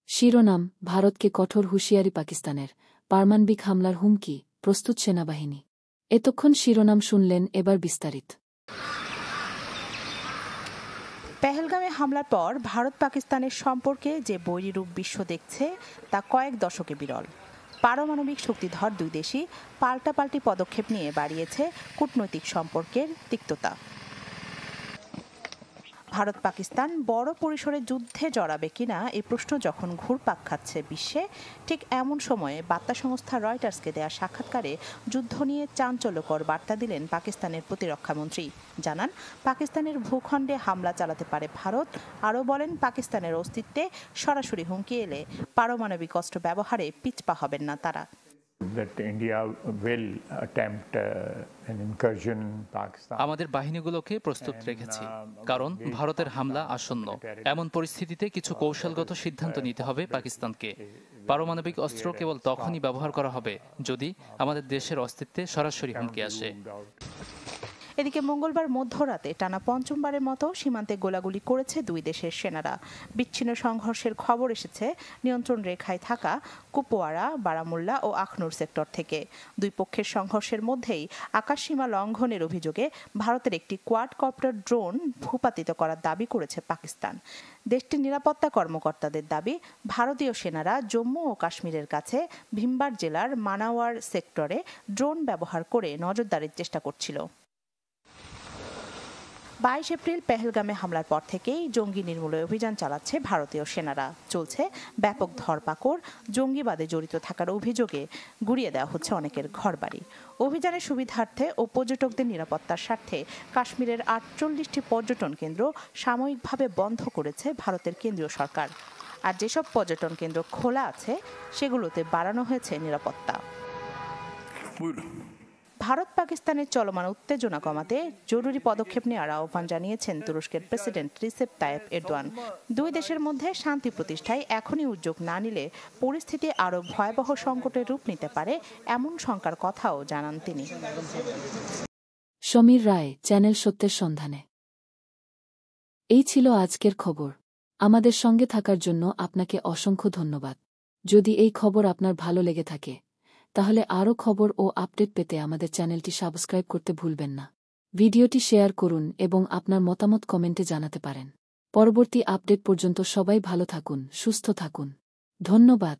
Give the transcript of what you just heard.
শিরোনাম, ভারতকে কঠোর হুঁশিয়ারি পাকিস্তানের, পারমাণবিক হামলার হুমকি, প্রস্তুত সেনাবাহিনী। এতক্ষণ শিরোনাম শুনলেন, এবার বিস্তারিত। পেহেলগামে হামলার পর ভারত পাকিস্তানের সম্পর্কে যে বৈরী রূপ বিশ্ব দেখছে তা কয়েক দশকে বিরল। পারমাণবিক শক্তিধর দুই দেশই পাল্টাপাল্টি পদক্ষেপ নিয়ে বাড়িয়েছে কূটনৈতিক সম্পর্কের তিক্ততা। ভারত পাকিস্তান বড় পরিসরে যুদ্ধে জড়াবে কিনা এই প্রশ্ন যখন ঘুরপাক খাচ্ছে বিশ্বে, ঠিক এমন সময়ে বার্তা সংস্থা রয়টার্সকে দেয়া সাক্ষাৎকারে যুদ্ধ নিয়ে চাঞ্চল্যকর বার্তা দিলেন পাকিস্তানের প্রতিরক্ষামন্ত্রী। জানান, পাকিস্তানের ভূখণ্ডে হামলা চালাতে পারে ভারত। আরও বলেন, পাকিস্তানের অস্তিত্বে সরাসরি হুমকি এলে পারমাণবিক অস্ত্র ব্যবহারে পিছপা হবেন না তারা। আমাদের বাহিনীগুলোকে প্রস্তুত রেখেছি, কারণ ভারতের হামলা আসন্ন। এমন পরিস্থিতিতে কিছু কৌশলগত সিদ্ধান্ত নিতে হবে পাকিস্তানকে। পারমাণবিক অস্ত্র কেবল তখনই ব্যবহার করা হবে যদি আমাদের দেশের অস্তিত্বে সরাসরি হুমকি আসে। এদিকে মঙ্গলবার মধ্যরাতে টানা পঞ্চমবারের মতো সীমান্তে গোলাগুলি করেছে দুই দেশের সেনারা। বিচ্ছিন্ন সংঘর্ষের খবর এসেছে নিয়ন্ত্রণ রেখায় থাকা কুপওয়ারা, বারামুল্লা ও আখনুর সেক্টর থেকে। দুই পক্ষের সংঘর্ষের মধ্যেই আকাশসীমা লঙ্ঘনের অভিযোগে ভারতের একটি কোয়াডকপ্টার ড্রোন ভূপাতিত করার দাবি করেছে পাকিস্তান। দেশটির নিরাপত্তা কর্মকর্তাদের দাবি, ভারতীয় সেনারা জম্মু ও কাশ্মীরের কাছে ভিমবার জেলার মানাওয়ার সেক্টরে ড্রোন ব্যবহার করে নজরদারির চেষ্টা করছিল। 22 এপ্রিল পেহেলগামে হামলার পর থেকেই জঙ্গি নির্মূলে অভিযান চালাচ্ছে ভারতীয় সেনারা। চলছে ব্যাপক ধরপাকড়, জঙ্গিবাদে জড়িত থাকার অভিযোগে গুড়িয়ে দেওয়া হচ্ছে অনেকের ঘরবাড়ি। অভিযানের সুবিধার্থে ও পর্যটকদের নিরাপত্তার স্বার্থে কাশ্মীরের 48টি পর্যটন কেন্দ্র সাময়িকভাবে বন্ধ করেছে ভারতের কেন্দ্রীয় সরকার। আর যেসব পর্যটন কেন্দ্র খোলা আছে সেগুলোতে বাড়ানো হয়েছে নিরাপত্তা। ভারত পাকিস্তানের চলমান উত্তেজনা কমাতে জরুরি পদক্ষেপ নেওয়ার আহ্বান জানিয়েছেন তুরস্কের প্রেসিডেন্ট রিসেপ তাইয়েপ এরদোয়ান। দুই দেশের মধ্যে শান্তি প্রতিষ্ঠায় এখনই উদ্যোগ না নিলে পরিস্থিতি আরও ভয়াবহ সংকটের রূপ নিতে পারে, এমন শঙ্কার কথাও জানান তিনি। সমীর রায়, চ্যানেল সত্যের সন্ধানে। এই ছিল আজকের খবর। আমাদের সঙ্গে থাকার জন্য আপনাকে অসংখ্য ধন্যবাদ। যদি এই খবর আপনার ভালো লেগে থাকে, তাহলে আরও খবর ও আপডেট পেতে আমাদের চ্যানেলটি সাবস্ক্রাইব করতে ভুলবেন না। ভিডিওটি শেয়ার করুন এবং আপনার মতামত কমেন্টে জানাতে পারেন। পরবর্তী আপডেট পর্যন্ত সবাই ভালো থাকুন, সুস্থ থাকুন। ধন্যবাদ।